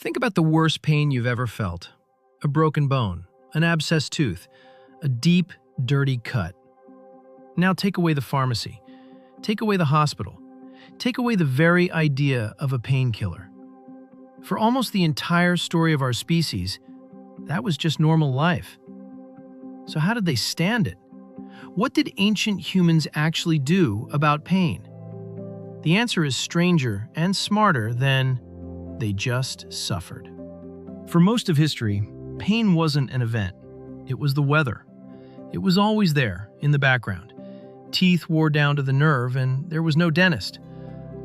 Think about the worst pain you've ever felt. A broken bone, an abscessed tooth, a deep, dirty cut. Now take away the pharmacy. Take away the hospital. Take away the very idea of a painkiller. For almost the entire story of our species, that was just normal life. So how did they stand it? What did ancient humans actually do about pain? The answer is stranger and smarter than they just suffered. For most of history, pain wasn't an event. It was the weather. It was always there, in the background. Teeth wore down to the nerve, and there was no dentist.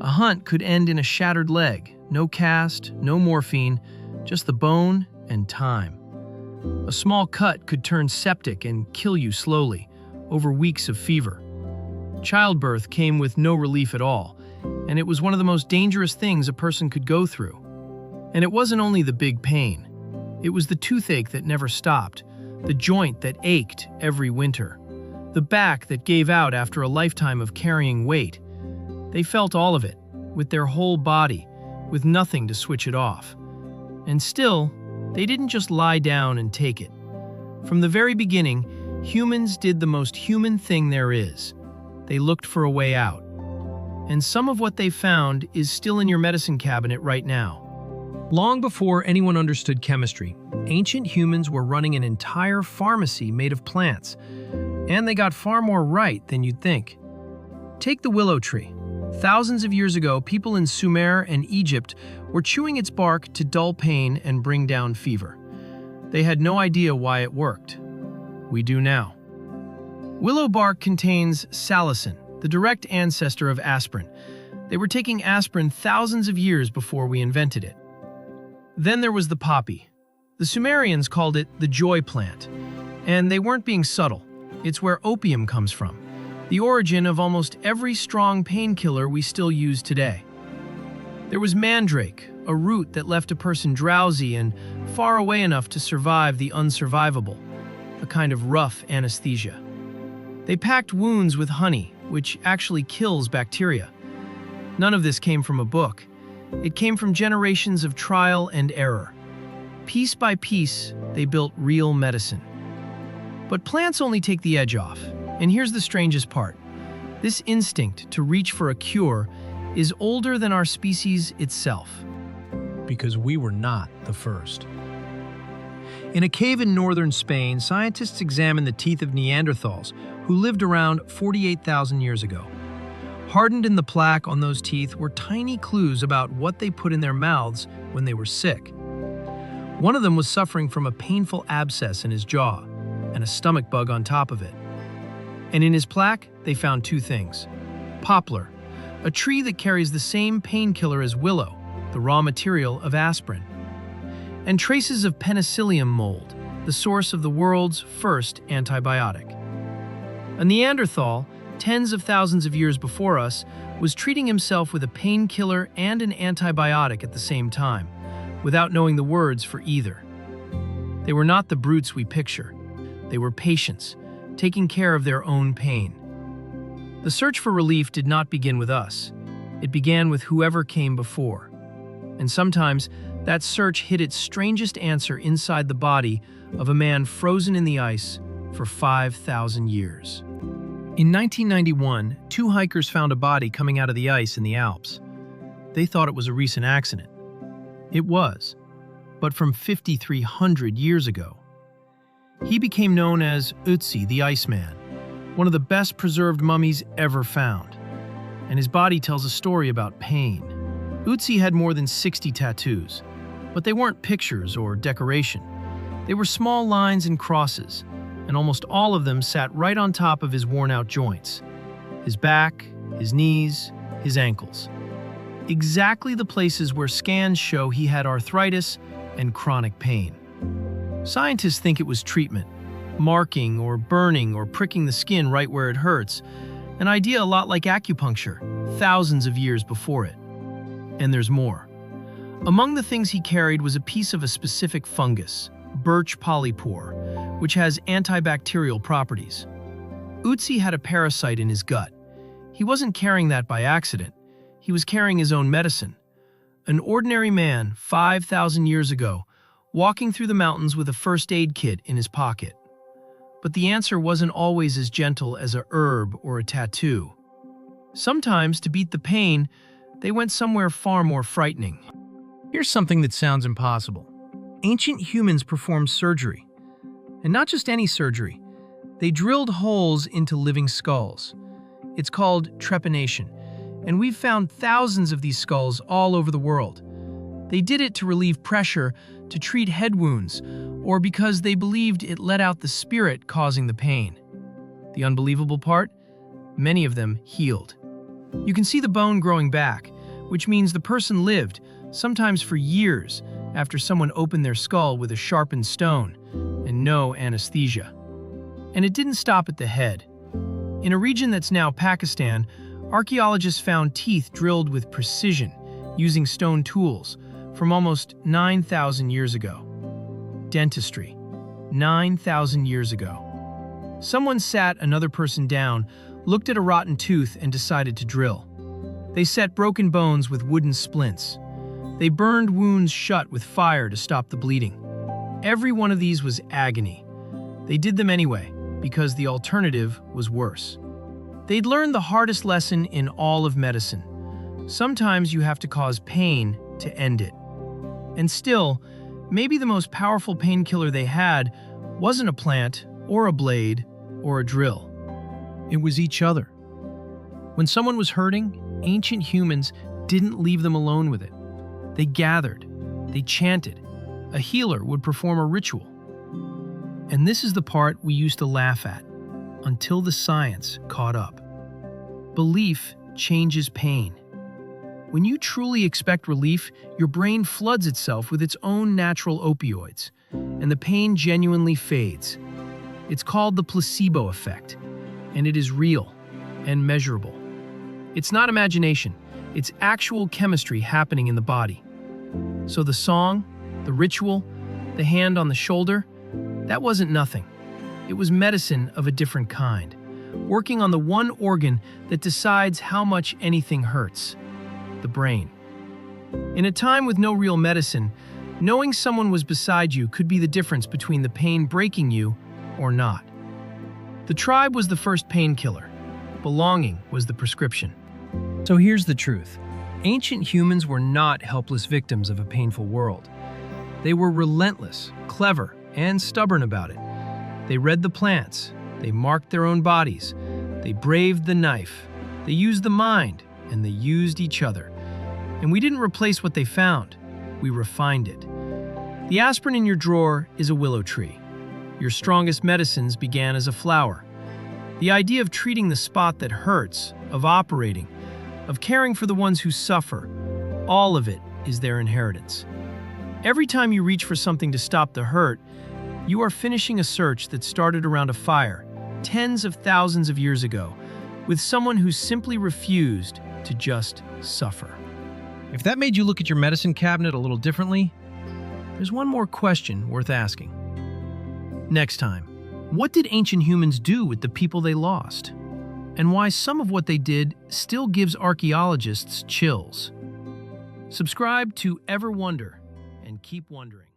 A hunt could end in a shattered leg. No cast, no morphine, just the bone and time. A small cut could turn septic and kill you slowly, over weeks of fever. Childbirth came with no relief at all, and it was one of the most dangerous things a person could go through. And it wasn't only the big pain. It was the toothache that never stopped, the joint that ached every winter, the back that gave out after a lifetime of carrying weight. They felt all of it, with their whole body, with nothing to switch it off. And still, they didn't just lie down and take it. From the very beginning, humans did the most human thing there is. They looked for a way out. And some of what they found is still in your medicine cabinet right now. Long before anyone understood chemistry, ancient humans were running an entire pharmacy made of plants. And they got far more right than you'd think. Take the willow tree. Thousands of years ago, people in Sumer and Egypt were chewing its bark to dull pain and bring down fever. They had no idea why it worked. We do now. Willow bark contains salicin, the direct ancestor of aspirin. They were taking aspirin thousands of years before we invented it. Then there was the poppy. The Sumerians called it the joy plant. And they weren't being subtle. It's where opium comes from, the origin of almost every strong painkiller we still use today. There was mandrake, a root that left a person drowsy and far away enough to survive the unsurvivable, a kind of rough anesthesia. They packed wounds with honey, which actually kills bacteria. None of this came from a book. It came from generations of trial and error. Piece by piece, they built real medicine. But plants only take the edge off. And here's the strangest part. This instinct to reach for a cure is older than our species itself. Because we were not the first. In a cave in northern Spain, scientists examined the teeth of Neanderthals who lived around 48,000 years ago. Hardened in the plaque on those teeth were tiny clues about what they put in their mouths when they were sick. One of them was suffering from a painful abscess in his jaw and a stomach bug on top of it. And in his plaque, they found two things. Poplar, a tree that carries the same painkiller as willow, the raw material of aspirin. And traces of penicillium mold, the source of the world's first antibiotic. A Neanderthal, tens of thousands of years before us, was treating himself with a painkiller and an antibiotic at the same time, without knowing the words for either. They were not the brutes we picture. They were patients, taking care of their own pain. The search for relief did not begin with us. It began with whoever came before. And sometimes, that search hid its strangest answer inside the body of a man frozen in the ice for 5,000 years. In 1991, two hikers found a body coming out of the ice in the Alps. They thought it was a recent accident. It was, but from 5,300 years ago. He became known as Ötzi the Iceman, one of the best preserved mummies ever found. And his body tells a story about pain. Ötzi had more than 60 tattoos, but they weren't pictures or decoration. They were small lines and crosses, and almost all of them sat right on top of his worn-out joints. His back, his knees, his ankles. Exactly the places where scans show he had arthritis and chronic pain. Scientists think it was treatment, marking or burning or pricking the skin right where it hurts, an idea a lot like acupuncture, thousands of years before it. And there's more. Among the things he carried was a piece of a specific fungus, birch polypore, which has antibacterial properties. Ötzi had a parasite in his gut. He wasn't carrying that by accident. He was carrying his own medicine, An ordinary man 5,000 years ago, walking through the mountains with a first aid kit in his pocket. But the answer wasn't always as gentle as a herb or a tattoo. Sometimes, to beat the pain, they went somewhere far more frightening. Here's something that sounds impossible. Ancient humans performed surgery. And not just any surgery. They drilled holes into living skulls. It's called trepanation, and we've found thousands of these skulls all over the world. They did it to relieve pressure, to treat head wounds, or because they believed it let out the spirit causing the pain. The unbelievable part? Many of them healed. You can see the bone growing back, which means the person lived, sometimes for years, after someone opened their skull with a sharpened stone and no anesthesia. And it didn't stop at the head. In a region that's now Pakistan, archaeologists found teeth drilled with precision, using stone tools, from almost 9,000 years ago. Dentistry. 9,000 years ago. Someone sat another person down, looked at a rotten tooth, and decided to drill. They set broken bones with wooden splints. They burned wounds shut with fire to stop the bleeding. Every one of these was agony. They did them anyway, because the alternative was worse. They'd learned the hardest lesson in all of medicine. Sometimes you have to cause pain to end it. And still, maybe the most powerful painkiller they had wasn't a plant, or a blade, or a drill. It was each other. When someone was hurting, ancient humans didn't leave them alone with it. They gathered, they chanted. A healer would perform a ritual. And this is the part we used to laugh at, until the science caught up. Belief changes pain. When you truly expect relief, your brain floods itself with its own natural opioids, and the pain genuinely fades. It's called the placebo effect, and it is real and measurable. It's not imagination, it's actual chemistry happening in the body. So the song, the ritual, the hand on the shoulder, that wasn't nothing. It was medicine of a different kind, working on the one organ that decides how much anything hurts, the brain. In a time with no real medicine, knowing someone was beside you could be the difference between the pain breaking you or not. The tribe was the first painkiller. Belonging was the prescription. So here's the truth. Ancient humans were not helpless victims of a painful world. They were relentless, clever, and stubborn about it. They read the plants, they marked their own bodies, they braved the knife, they used the mind, and they used each other. And we didn't replace what they found, we refined it. The aspirin in your drawer is a willow tree. Your strongest medicines began as a flower. The idea of treating the spot that hurts, of operating, of caring for the ones who suffer, all of it is their inheritance. Every time you reach for something to stop the hurt, you are finishing a search that started around a fire, tens of thousands of years ago, with someone who simply refused to just suffer. If that made you look at your medicine cabinet a little differently, there's one more question worth asking. Next time, what did ancient humans do with the people they lost? And why some of what they did still gives archaeologists chills. Subscribe to Ever Wonder and keep wondering.